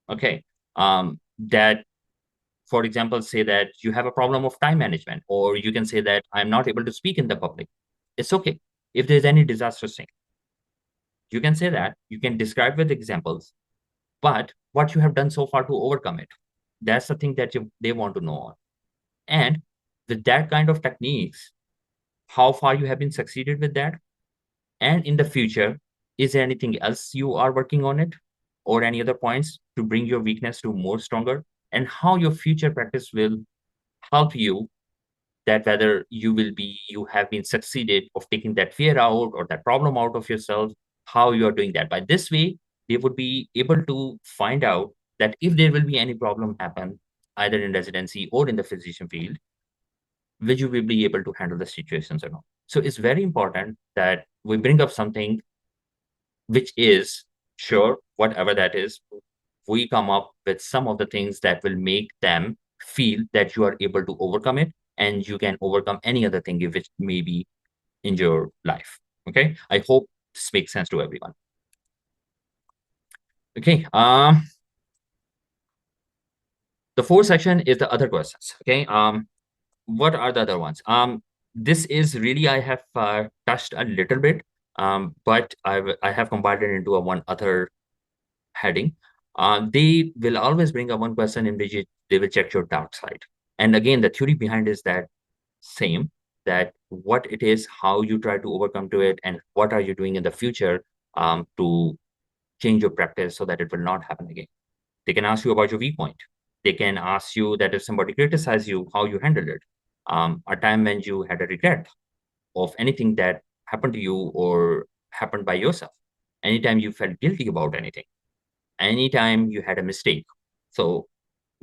okay, that, for example, say that you have a problem of time management, or you can say that I'm not able to speak in the public. It's okay. If there's any disastrous thing, you can say that, you can describe with examples, but what you have done so far to overcome it, that's the thing that they want to know on. And with that kind of techniques, how far you have been succeeded with that, and in the future, is there anything else you are working on it, or any other points to bring your weakness to more stronger, and how your future practice will help you, that whether you have been succeeded of taking that fear out or that problem out of yourself, how you are doing that. By this way, they would be able to find out that if there will be any problem happen, either in residency or in the physician field, will you will be able to handle the situations or not. So it's very important that we bring up something which is sure, whatever that is, we come up with some of the things that will make them feel that you are able to overcome it, and you can overcome any other thing which may be in your life. Okay, I hope this makes sense to everyone. Okay, the fourth section is the other questions. Okay, what are the other ones? This is really, I have touched a little bit, but I have compiled it into a one other heading. They will always bring up one question in which they will check your dark side. And again, the theory behind is that same, that what it is, how you try to overcome to it, and what are you doing in the future to change your practice so that it will not happen again. They can ask you about your weak point. They can ask you that if somebody criticizes you, how you handle it. A time when you had a regret of anything that happened to you or happened by yourself. Anytime you felt guilty about anything. Anytime you had a mistake. So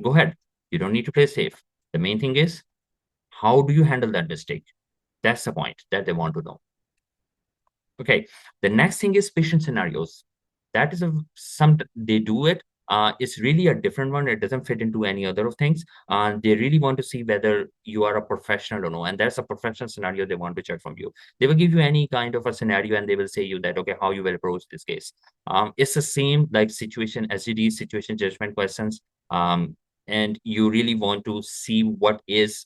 go ahead. You don't need to play safe. The main thing is, how do you handle that mistake? That's the point that they want to know. Okay. The next thing is patient scenarios. That is some they do it. It's really a different one. It doesn't fit into any other of things. They really want to see whether you are a professional or no. And that's a professional scenario they want to check from you. They will give you any kind of a scenario and they will say you that, okay, how you will approach this case. It's the same like situation, SGD, situation judgment questions. And you really want to see what is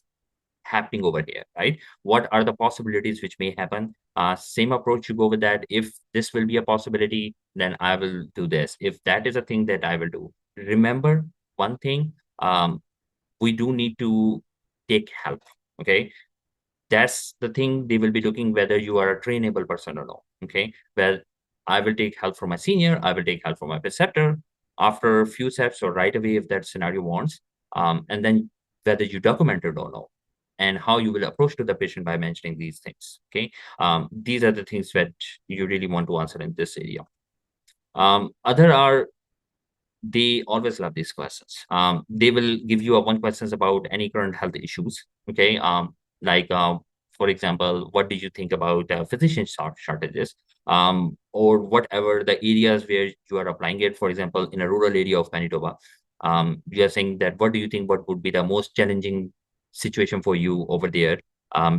happening over here, right? What are the possibilities which may happen? Same approach you go with that. If this will be a possibility, then I will do this. If that is a thing that I will do. Remember one thing, we do need to take help, okay? That's the thing they will be looking whether you are a trainable person or not, okay? Well, I will take help from my senior, I will take help from my preceptor after a few steps or right away if that scenario wants, and then whether you document it or not and how you will approach to the patient by mentioning these things, okay? These are the things that you really want to answer in this area. Other are, they always love these questions. They will give you a one questions about any current health issues, okay? Like, for example, what do you think about physician shortages? Or whatever the areas where you are applying it. For example, in a rural area of Manitoba, you are saying that what do you think what would be the most challenging situation for you over there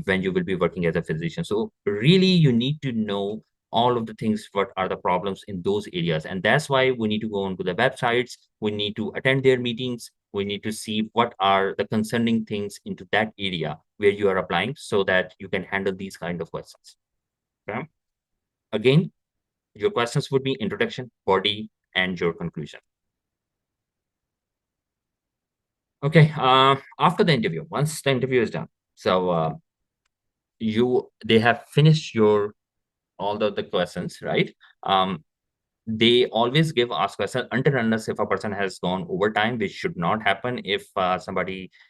when you will be working as a physician? So really, you need to know all of the things, what are the problems in those areas. And that's why we need to go onto the websites, we need to attend their meetings, we need to see what are the concerning things into that area where you are applying so that you can handle these kind of questions. Okay? Again, your questions would be introduction, body, and your conclusion. Okay, after the interview, once the interview is done, so they have finished your all the questions, right? They always give ask question until unless if a person has gone overtime, which should not happen. If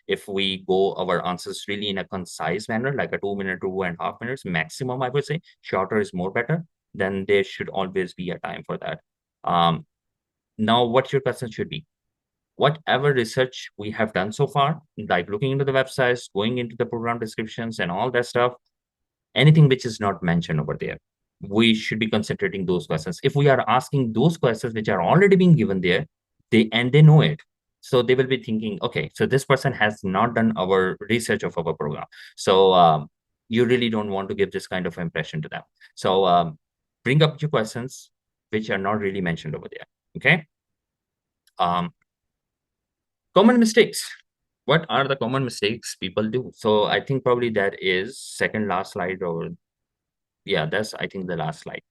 if we go our answers really in a concise manner, like a 2 minute, 2.5 minutes maximum, I would say shorter is more better, then there should always be a time for that. Now what your question should be, whatever research we have done so far, like looking into the websites, going into the program descriptions and all that stuff, anything which is not mentioned over there, we should be concentrating those questions. If we are asking those questions which are already being given there, they know it. So they will be thinking, okay, so this person has not done our research of our program. So you really don't want to give this kind of impression to them. So bring up your questions which are not really mentioned over there. Okay. Um, Common mistakes. What are the common mistakes people do? So I think probably that is second last slide, or yeah, that's I think the last slide.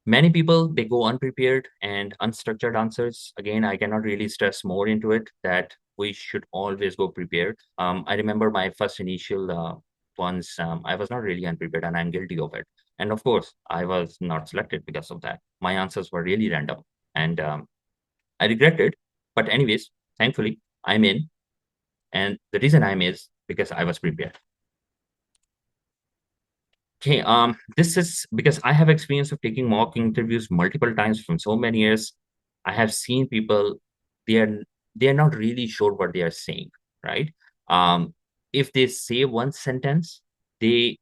Many people, they go unprepared and unstructured answers. Again, I cannot really stress more into it that we should always go prepared. I remember my first initial ones, I was not really unprepared, and I'm guilty of it. And of course, I was not selected because of that. My answers were really random, and I regret it. But anyways, thankfully, I'm in. And the reason I'm is because I was prepared. Okay, this is because I have experience of taking mock interviews multiple times from so many years. I have seen people, they are they are not really sure what they are saying, right? Um, if they say one sentence, they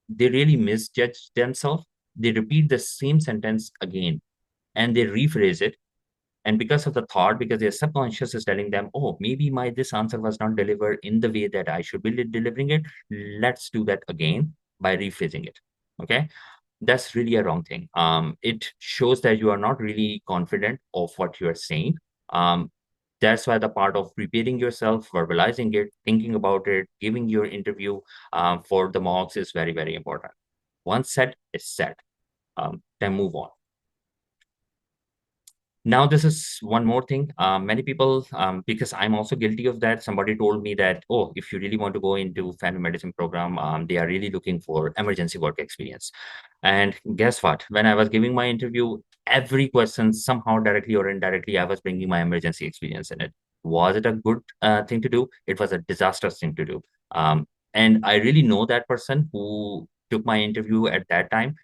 they really misjudge themselves. They repeat the same sentence again and they rephrase it. And because of the thought, because their subconscious is telling them, oh, maybe my this answer was not delivered in the way that I should be delivering it. Let's do that again by rephrasing it. Okay, that's really a wrong thing. It shows that you are not really confident of what you are saying. That's why the part of preparing yourself, verbalizing it, thinking about it, giving your interview for the mocks is very, very important. Once said, it's said. Then move on. Now, this is one more thing. Many people, because I'm also guilty of that, somebody told me that, oh, if you really want to go into family medicine program, they are really looking for emergency work experience. And guess what? When I was giving my interview, every question, somehow directly or indirectly, I was bringing my emergency experience in it. Was it a good thing to do? It was a disastrous thing to do. And I really know that person who took my interview at that time.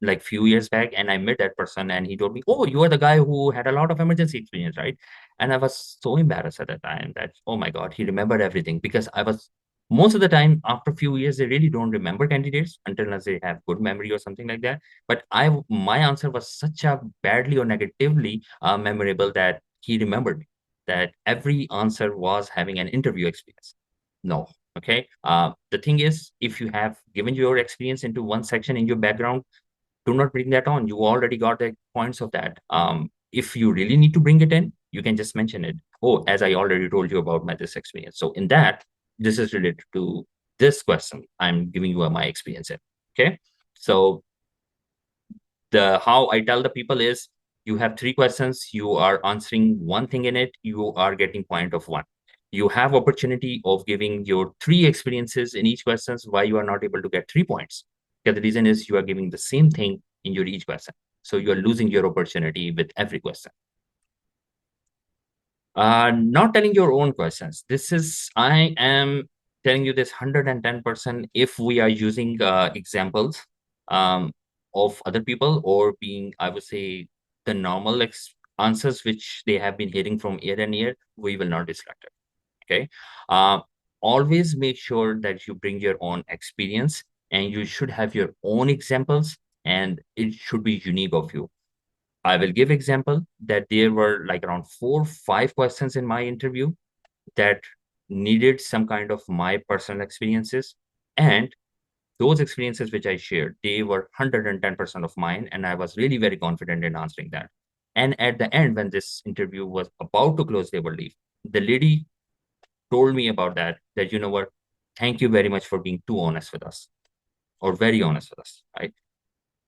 Like few years back, and I met that person and he told me, oh, you are the guy who had a lot of emergency experience, right? And I was so embarrassed at that time that, oh my God, he remembered everything, because I was most of the time after a few years, they really don't remember candidates until unless they have good memory or something like that. But my answer was such a badly or negatively memorable that he remembered me, that every answer was having an interview experience. No. Okay. The thing is, if you have given your experience into one section in your background, do not bring that on. You already got the points of that. If you really need to bring it in, you can just mention it. Oh, as I already told you about my this experience. So in that, this is related to this question. I'm giving you my experience in. Okay. So the how I tell the people is, you have three questions, you are answering one thing in it, you are getting point of one. You have opportunity of giving your three experiences in each questions. Why you are not able to get 3 points? Because the reason is you are giving the same thing in your each question. So you are losing your opportunity with every question. Not telling your own questions. This is, I am telling you this 110% if we are using examples um, of other people, or being, I would say, the normal answers which they have been hearing from year and year, we will not distract it. Okay. Uh, Always make sure that you bring your own experience, and you should have your own examples, and it should be unique of you. I will give example that there were like around 4, 5 questions in my interview that needed some kind of my personal experiences. And those experiences which I shared, they were 110% of mine. And I was really very confident in answering that. And at the end, when this interview was about to close, they were leave. The lady told me about that, that, you know what, thank you very much for being too honest with us, or very honest with us, right?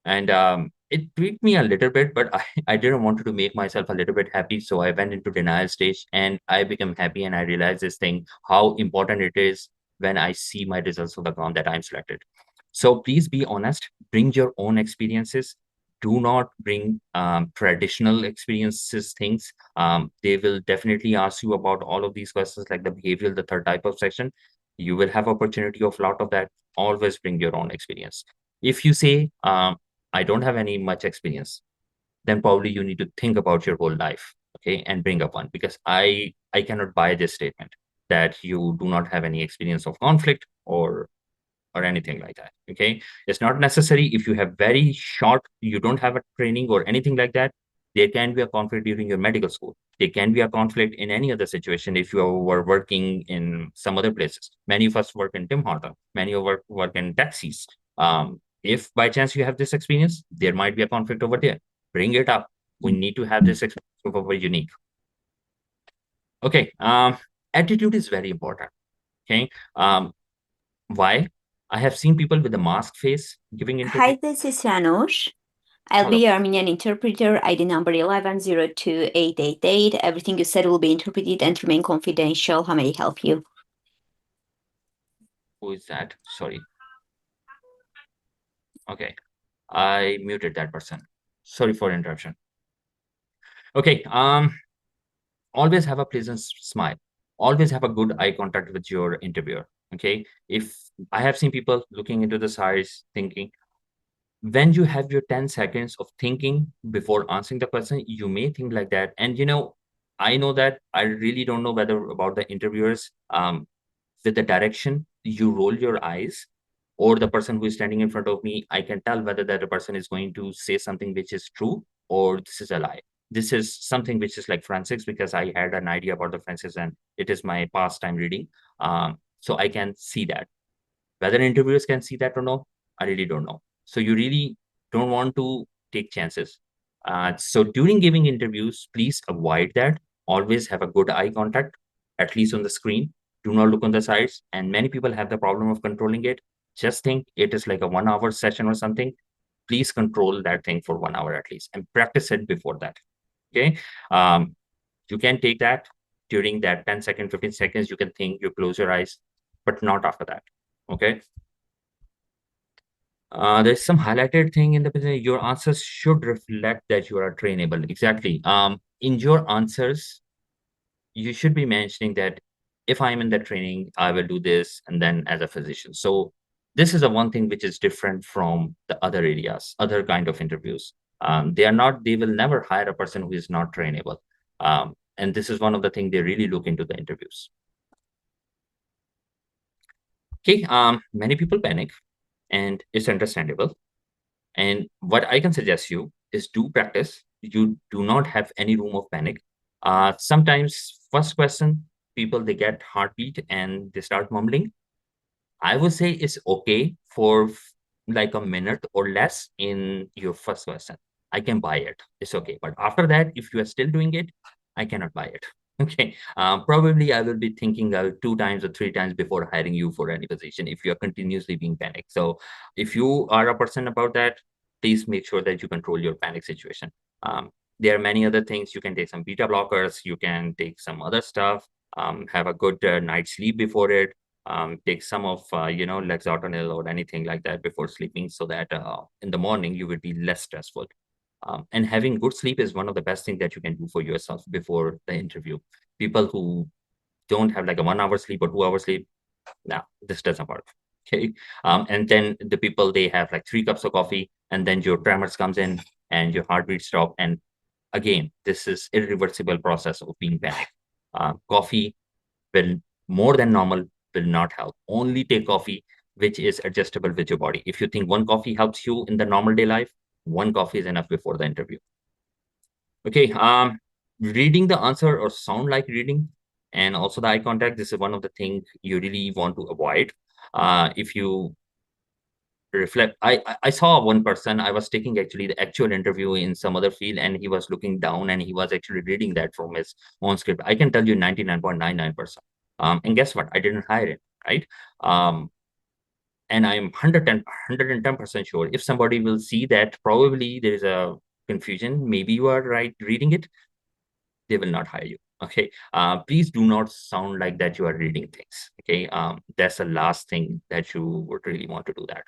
And it tweaked me a little bit, but I didn't want to make myself a little bit happy. So I went into denial stage and I became happy, and I realized this thing, how important it is when I see my results of the ground that I'm selected. So please be honest, bring your own experiences. Do not bring traditional experiences things. They will definitely ask you about all of these questions, like the behavioral, the third type of section. You will have opportunity of a lot of that. Always bring your own experience. If you say, I don't have any much experience, then probably you need to think about your whole life, okay, and bring up one, because I cannot buy this statement that you do not have any experience of conflict, or or anything like that. Okay, it's not necessary. If you have very short, you don't have a training or anything like that, there can be a conflict during your medical school. There can be a conflict in any other situation. If you were working in some other places, many of us work in Tim Hortons, many of us work in taxis. If by chance you have this experience, there might be a conflict over there. Bring it up. We need to have this experience of very unique. Okay, attitude is very important. Okay, why? I have seen people with a mask face giving interview. Hi, this is Janusz. I'll Hello. be your Armenian interpreter, ID number 11028888. Everything you said will be interpreted and remain confidential. How may I help you? Who is that? Sorry. Okay, I muted that person. Sorry for interruption. Okay, always have a pleasant smile. Always have a good eye contact with your interviewer. Okay, if I have seen people looking into the sides, thinking, when you have your 10 seconds of thinking before answering the question, you may think like that. And I know that I really don't know whether about the interviewers. With the direction you roll your eyes, or the person who is standing in front of me, I can tell whether that the person is going to say something which is true or this is a lie. This is something which is like forensics, because I had an idea about the forensics and it is my pastime reading. So I can see that. Whether interviewers can see that or no, I really don't know. So you really don't want to take chances. So during giving interviews, please avoid that. Always have a good eye contact, at least on the screen. Do not look on the sides. And many people have the problem of controlling it. Just think it is like a 1 hour session or something. Please control that thing for 1 hour at least and practice it before that. Okay. You can take that during that 10 seconds, 15 seconds. You can think, you close your eyes, but not after that. Okay. There's some highlighted thing in the presentation. Your answers should reflect that you are trainable. Exactly. In your answers, you should be mentioning that if I'm in that training, I will do this, and then as a physician. So this is the one thing which is different from the other areas, other kind of interviews. They will never hire a person who is not trainable. And this is one of the things they really look into the interviews. Okay, many people panic, and it's understandable. And what I can suggest you is do practice. You do not have any room of panic. Sometimes first question, people they get heartbeat and they start mumbling. I would say it's okay for like a minute or less in your first question. I can buy it. It's okay. But after that, if you are still doing it, I cannot buy it. Okay. Probably I will be thinking 2 times or 3 times before hiring you for any position if you are continuously being panicked. So if you are a person about that, please make sure that you control your panic situation. There are many other things. You can take some beta blockers. You can take some other stuff. Have a good night's sleep before it. Take some of Lexotanil or anything like that before sleeping, so that in the morning you would be less stressful. And having good sleep is one of the best things that you can do for yourself before the interview. People who don't have like a 1 hour sleep or 2 hour sleep, no, this doesn't work. Okay. And then the people, they have like 3 cups of coffee, and then your tremors comes in and your heartbeat stop. And again, this is irreversible process of being panicked. Coffee will more than normal will not help. Only take coffee which is adjustable with your body. If you think one coffee helps you in the normal day life, one coffee is enough before the interview. Okay, reading the answer or sound like reading, and also the eye contact. This is one of the things you really want to avoid. If you reflect, I saw one person. I was taking actually the actual interview in some other field, and he was looking down and he was actually reading that from his own script. I can tell you 99.99%. And guess what? I didn't hire him, right? And I'm 110% sure if somebody will see that probably there is a confusion, maybe you are right reading it, they will not hire you. Okay. Please do not sound like that you are reading things. Okay. That's the last thing that you would really want to do that.